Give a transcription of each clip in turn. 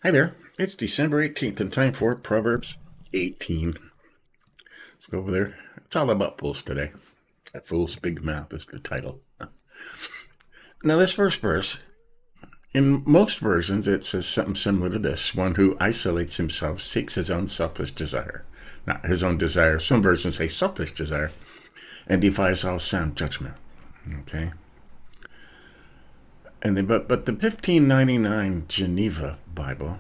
Hi there. It's December 18th and time for Proverbs 18. Let's go over there. It's all about fools today. A fool's big mouth is the title. Now, this first verse, in most versions, it says something similar to this: one who isolates himself seeks his own selfish desire. Not his own desire. Some versions say selfish desire, and defies all sound judgment. Okay? And then, but the 1599 Geneva Bible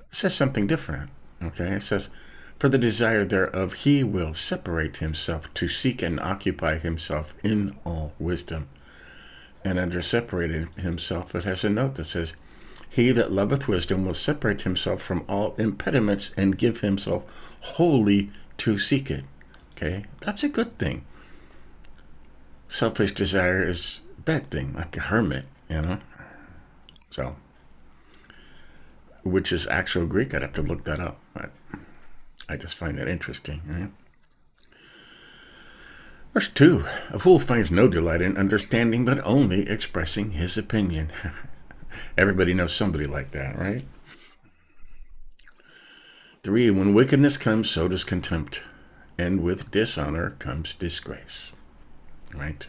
says something different. Okay? It says, for the desire thereof, he will separate himself to seek and occupy himself in all wisdom. And under separated himself, it has a note that says, he that loveth wisdom will separate himself from all impediments and give himself wholly to seek it. Okay? That's a good thing. Selfish desire is a bad thing, like a hermit, So, which is actual Greek. I'd have to look that up. But I just find that interesting. Right? Verse 2, a fool finds no delight in understanding, but only expressing his opinion. Everybody knows somebody like that, right? 3, when wickedness comes, so does contempt, and with dishonor comes disgrace. Right?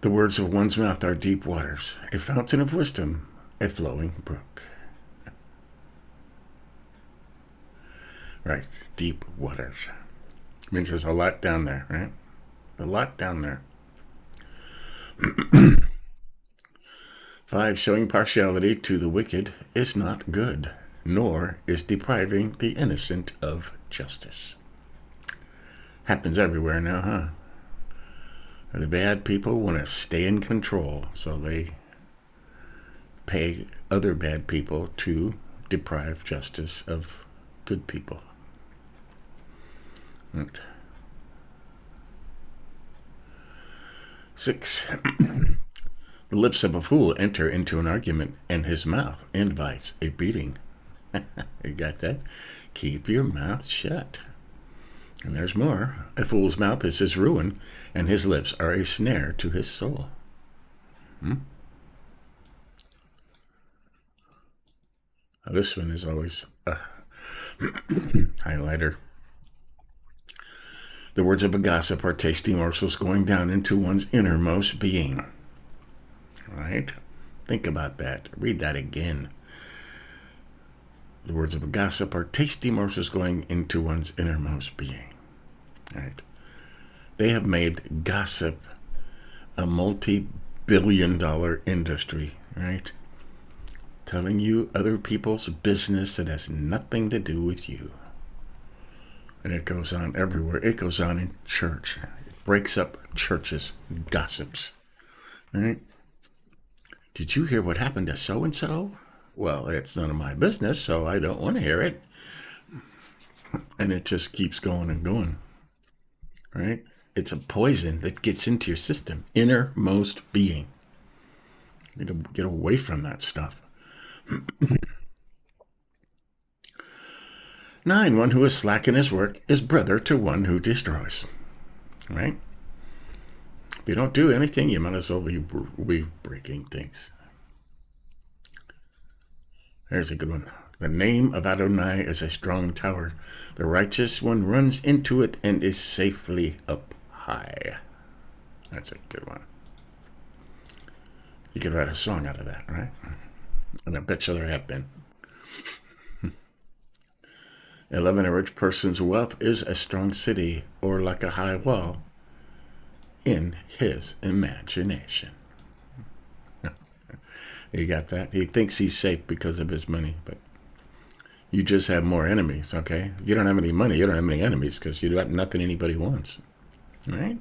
The words of one's mouth are deep waters, a fountain of wisdom, a flowing brook. Right, deep waters. Means there's a lot down there, right? A lot down there. 5, showing partiality to the wicked is not good, nor is depriving the innocent of justice. Happens everywhere now, huh? The bad people want to stay in control, so they pay other bad people to deprive justice of good people. Right. 6, the lips of a fool enter into an argument, and his mouth invites a beating. You got that? Keep your mouth shut. And there's more. A fool's mouth is his ruin, and his lips are a snare to his soul. This one is always a highlighter. The words of a gossip are tasty morsels going down into one's innermost being. Right? Think about that. Read that again. The words of a gossip are tasty morsels going into one's innermost being. Right? They have made gossip a multi-billion-dollar industry, right? Telling you other people's business that has nothing to do with you. And it goes on everywhere. It goes on in church. It breaks up churches, gossips. Right? Did you hear what happened to so-and-so? Well, it's none of my business, so I don't want to hear it. And it just keeps going and going. Right? It's a poison that gets into your system, innermost being. You need to get away from that stuff. 9, one who is slack in his work is brother to one who destroys. Right? If you don't do anything, you might as well be breaking things. There's a good one. The name of Adonai is a strong tower. The righteous one runs into it and is safely up high. That's a good one. You could write a song out of that, right? And I bet you there have been. 11, a rich person's wealth is a strong city, or like a high wall in his imagination. You got that? He thinks he's safe because of his money, but you just have more enemies, okay? You don't have any money, you don't have any enemies because you got nothing anybody wants. All right?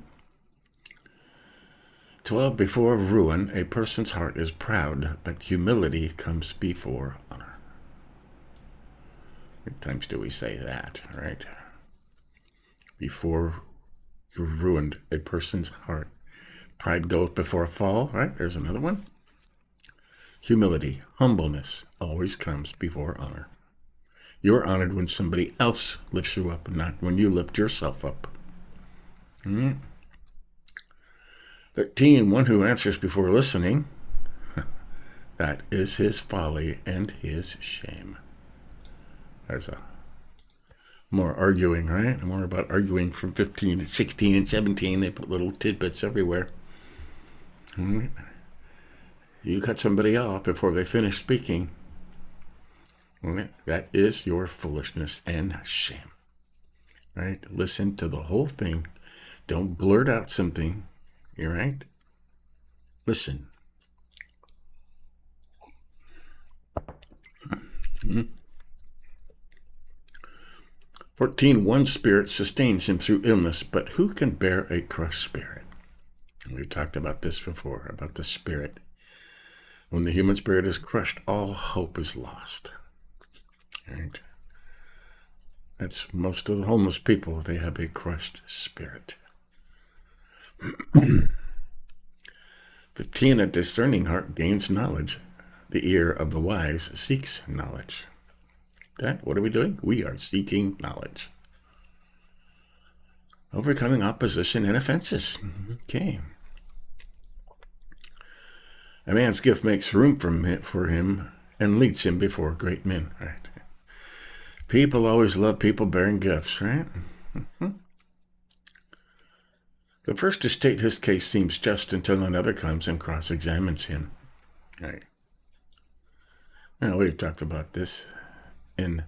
12, before ruin, a person's heart is proud, but humility comes before honor. How many times do we say that, right? Before you ruined a person's heart. Pride goeth before a fall, right? There's another one. Humility, humbleness, always comes before honor. You're honored when somebody else lifts you up, not when you lift yourself up. 13, one who answers before listening, that is his folly and his shame. There's a more arguing, right? More about arguing from 15 to 16 and 17. They put little tidbits everywhere. Right? You cut somebody off before they finish speaking. Right? That is your foolishness and shame. Right? Listen to the whole thing. Don't blurt out something. You're right. Listen. 14, one spirit sustains him through illness, but who can bear a crushed spirit? We've talked about this before, about the spirit. When the human spirit is crushed, all hope is lost. Right? That's most of the homeless people. They have a crushed spirit. 15, a discerning heart gains knowledge. The ear of the wise seeks knowledge. What are we doing? We are seeking knowledge. Overcoming opposition and offenses. Okay. A man's gift makes room for him and leads him before great men. Right? People always love people bearing gifts, right? The first to state his case seems just until another comes and cross-examines him. Right? Now, we've talked about this in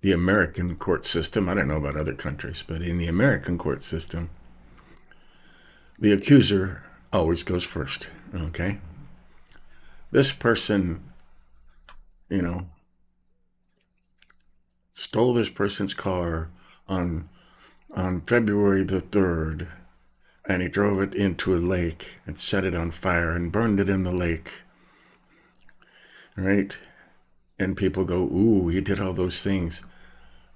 the American court system. I don't know about other countries, but in the American court system, the accuser always goes first, okay? This person, stole this person's car on February the 3rd, and he drove it into a lake and set it on fire and burned it in the lake, right? And people go, ooh, he did all those things,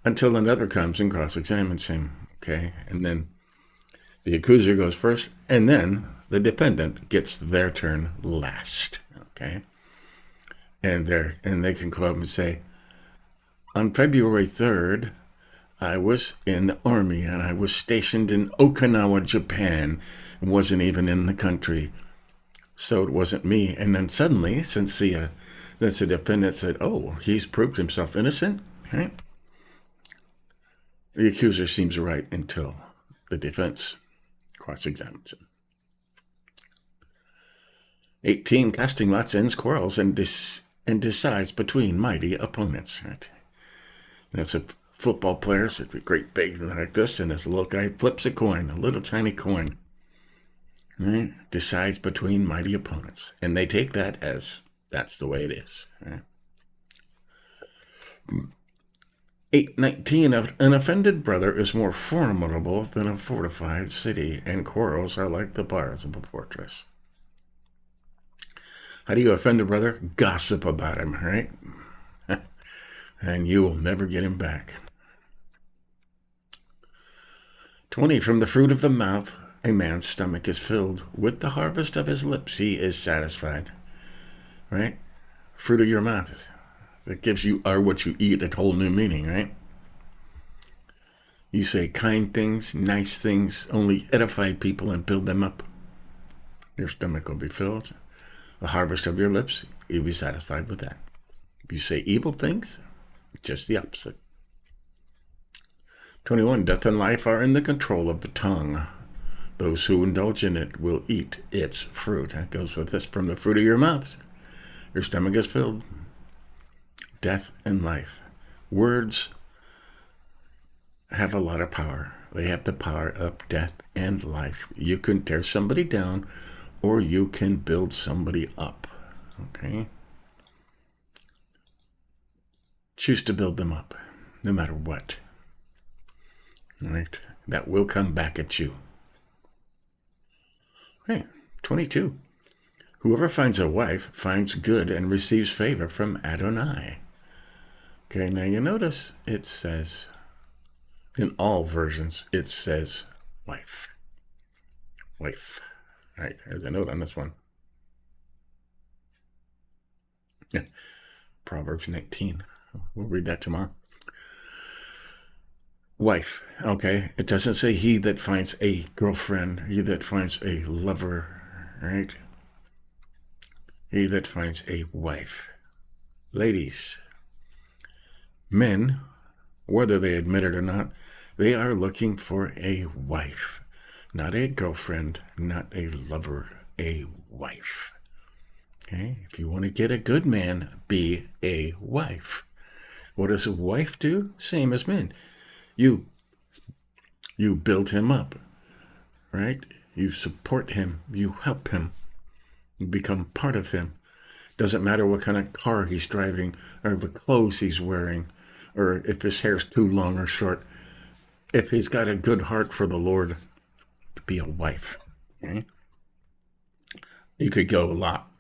until another comes and cross-examines him, okay? And then the accuser goes first, and then the defendant gets their turn last, okay? And they can come up and say, on February 3rd, I was in the army, and I was stationed in Okinawa, Japan, and wasn't even in the country, so it wasn't me. And then suddenly, since the defendant said, oh, he's proved himself innocent, right? The accuser seems right until the defense cross-examines him. 18, casting lots ends quarrels and decides between mighty opponents, right? It's a football player, so a great big like this, and this little guy flips a coin, a little tiny coin, right? Decides between mighty opponents. And they take that as that's the way it is. Right? 8:19, an offended brother is more formidable than a fortified city, and quarrels are like the bars of a fortress. How do you offend a brother? Gossip about him, right? And you will never get him back. 20, from the fruit of the mouth, a man's stomach is filled. With the harvest of his lips, he is satisfied. Right? Fruit of your mouth. That gives you, or what you eat, a whole new meaning, right? You say kind things, nice things, only edify people and build them up. Your stomach will be filled. The harvest of your lips, you'll be satisfied with that. If you say evil things, just the opposite. 21, death and life are in the control of the tongue. Those who indulge in it will eat its fruit. That goes with this. From the fruit of your mouth, your stomach is filled. Death and life. Words have a lot of power. They have the power of death and life. You can tear somebody down, or you can build somebody up. Okay? Choose to build them up, no matter what. All right? That will come back at you. Okay, 22. Whoever finds a wife finds good and receives favor from Adonai. Okay, now you notice it says, in all versions, it says wife. Wife. All right, there's a note on this one. Yeah, Proverbs 19. We'll read that tomorrow. Wife. Okay. It doesn't say he that finds a girlfriend, he that finds a lover, right? He that finds a wife. Ladies, men, whether they admit it or not, they are looking for a wife. Not a girlfriend, not a lover, a wife. Okay? If you want to get a good man, be a wife. What does a wife do? Same as men. You build him up, right? You support him, you help him, you become part of him. Doesn't matter what kind of car he's driving or the clothes he's wearing or if his hair's too long or short. If he's got a good heart for the Lord, be a wife. Okay? You could go a lot.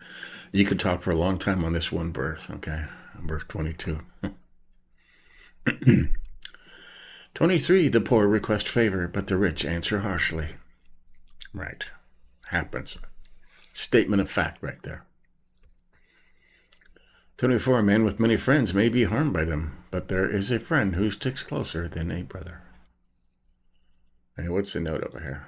You could talk for a long time on this one verse, okay? Verse 22. 23, the poor request favor, but the rich answer harshly. Right. Happens. Statement of fact right there. 24, a man with many friends may be harmed by them, but there is a friend who sticks closer than a brother. Hey, what's the note over here?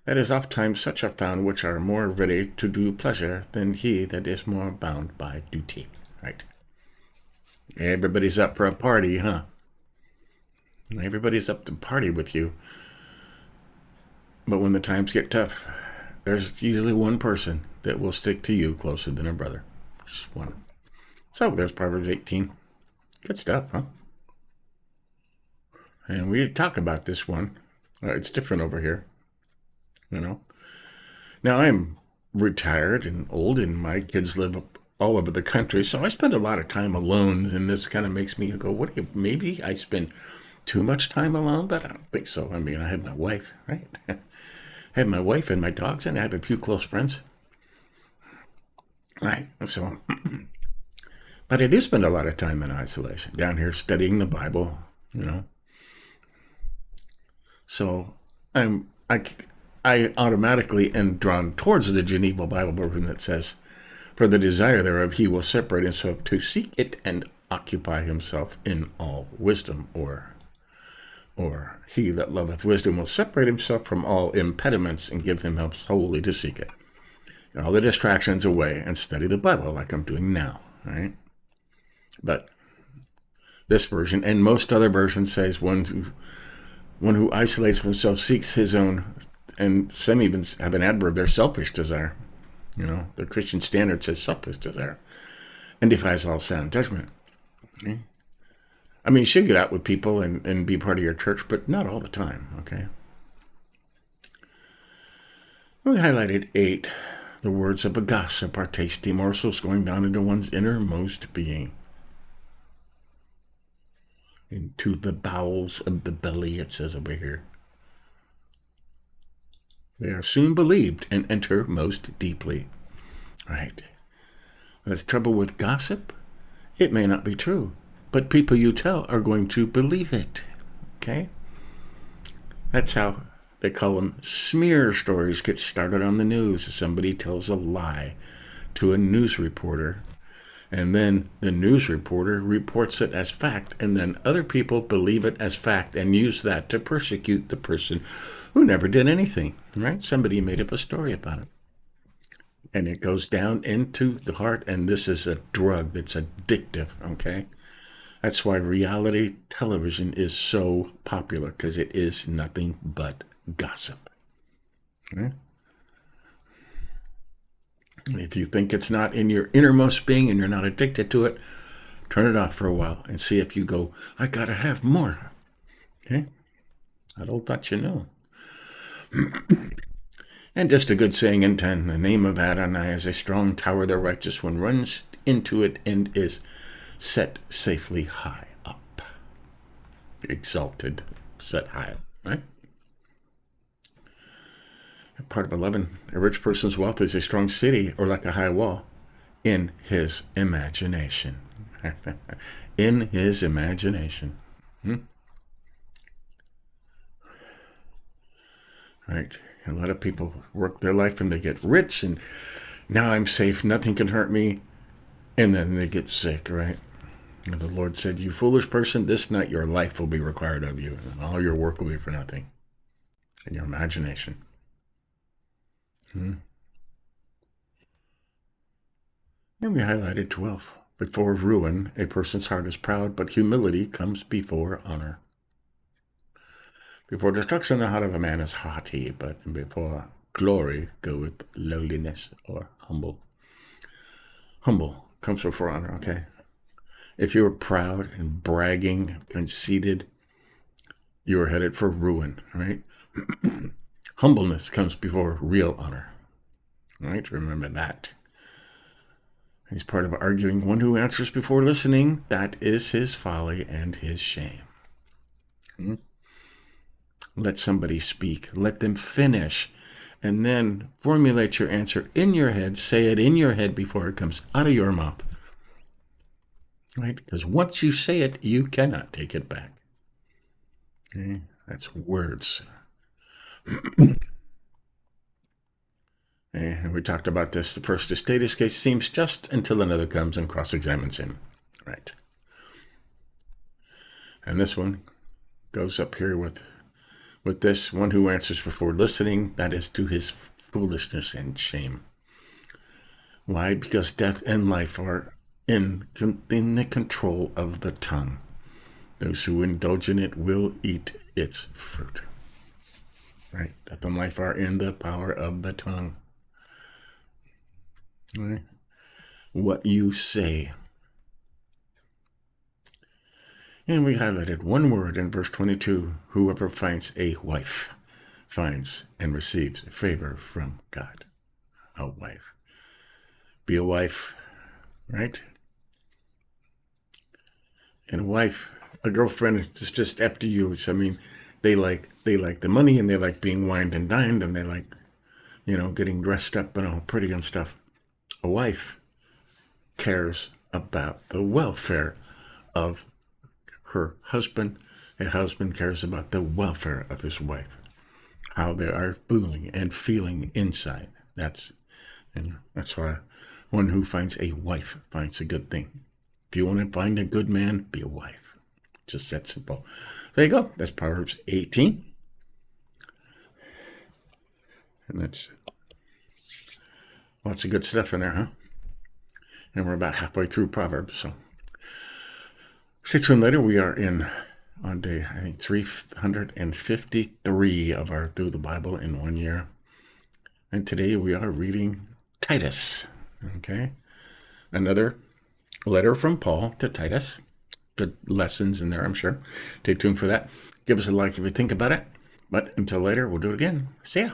That is oftentimes such are found which are more ready to do pleasure than he that is more bound by duty. Right. Everybody's up for a party, huh? Everybody's up to party with you. But when the times get tough, there's usually one person that will stick to you closer than a brother. Just one. So there's Proverbs 18. Good stuff, huh? And we talk about this one. It's different over here, you know. Now I'm retired and old, and my kids live all over the country, so I spend a lot of time alone, and this kind of makes me go, what? Maybe I spend too much time alone, but I don't think so. I mean, I have my wife, right? I have my wife and my dogs, and I have a few close friends. Right, so, but I do spend a lot of time in isolation, down here studying the Bible, you know. So I automatically am drawn towards the Geneva Bible version that says, for the desire thereof he will separate himself to seek it and occupy himself in all wisdom, or he that loveth wisdom will separate himself from all impediments and give himself wholly to seek it. All the distractions away and study the Bible like I'm doing now, right? But this version and most other versions says one who isolates himself seeks his own, and some even have an adverb, their selfish desire. You know, the Christian standard says selfish desire and defies all sound judgment. Okay? I mean, you should get out with people and be part of your church, but not all the time, okay? We highlighted 8. The words of a gossip are tasty morsels going down into one's innermost being. Into the bowels of the belly, it says over here. They are soon believed and enter most deeply. Right. That's trouble with gossip. It may not be true, but people you tell are going to believe it. Okay? That's how they call them smear stories get started on the news. Somebody tells a lie to a news reporter, and then the news reporter reports it as fact, and then other people believe it as fact and use that to persecute the person who never did anything, right? Somebody made up a story about it. And it goes down into the heart, and this is a drug that's addictive, okay? That's why reality television is so popular, because it is nothing but gossip. Okay? If you think it's not in your innermost being and you're not addicted to it, turn it off for a while and see if you go, I gotta have more. Okay? I don't thought you know. And just a good saying in 10, the name of Adonai is a strong tower, the righteous one runs into it and is set safely high up. Exalted, set high up, right? Part of 11, a rich person's wealth is a strong city or like a high wall in his imagination. In his imagination. Right. A lot of people work their life and they get rich and now I'm safe, nothing can hurt me, and then they get sick, right? And the Lord said, "You foolish person, this night your life will be required of you, and all your work will be for nothing." In your imagination. And we highlighted 12. Before ruin, a person's heart is proud, but humility comes before honor. Before destruction, the heart of a man is haughty, but before glory goeth lowliness or humble. Humble comes before honor, okay? If you are proud and bragging, conceited, you are headed for ruin, right? Humbleness comes before real honor, right? Remember that. He's part of arguing. One who answers before listening, that is his folly and his shame. Let somebody speak. Let them finish. And then formulate your answer in your head. Say it in your head before it comes out of your mouth. Right? Because once you say it, you cannot take it back. Okay? That's words. And we talked about this. The first is state his case seems just until another comes and cross-examines him. Right. And this one goes up here with this one who answers before listening, that is to his foolishness and shame. Why? Because death and life are in the control of the tongue. Those who indulge in it will eat its fruit. Right? Death and life are in the power of the tongue. Right? What you say. And we highlighted one word in verse 22. Whoever finds a wife finds and receives favor from God. A wife. Be a wife, right? And a wife, a girlfriend is just after you. I mean, they like the money, and they like being wined and dined, and they like, getting dressed up and all pretty and stuff. A wife cares about the welfare of her husband. A husband cares about the welfare of his wife, how they are feeling and feeling inside. That's why one who finds a wife finds a good thing. If you want to find a good man, be a wife. Just that simple. There you go. That's Proverbs 18. And that's lots of good stuff in there, huh? And we're about halfway through Proverbs, so stay tuned later. We are on day, I think, 353 of our Through the Bible in 1 year. And today we are reading Titus. Okay? Another letter from Paul to Titus. Good lessons in there, I'm sure. Stay tuned for that. Give us a like if you think about it. But until later, we'll do it again. See ya.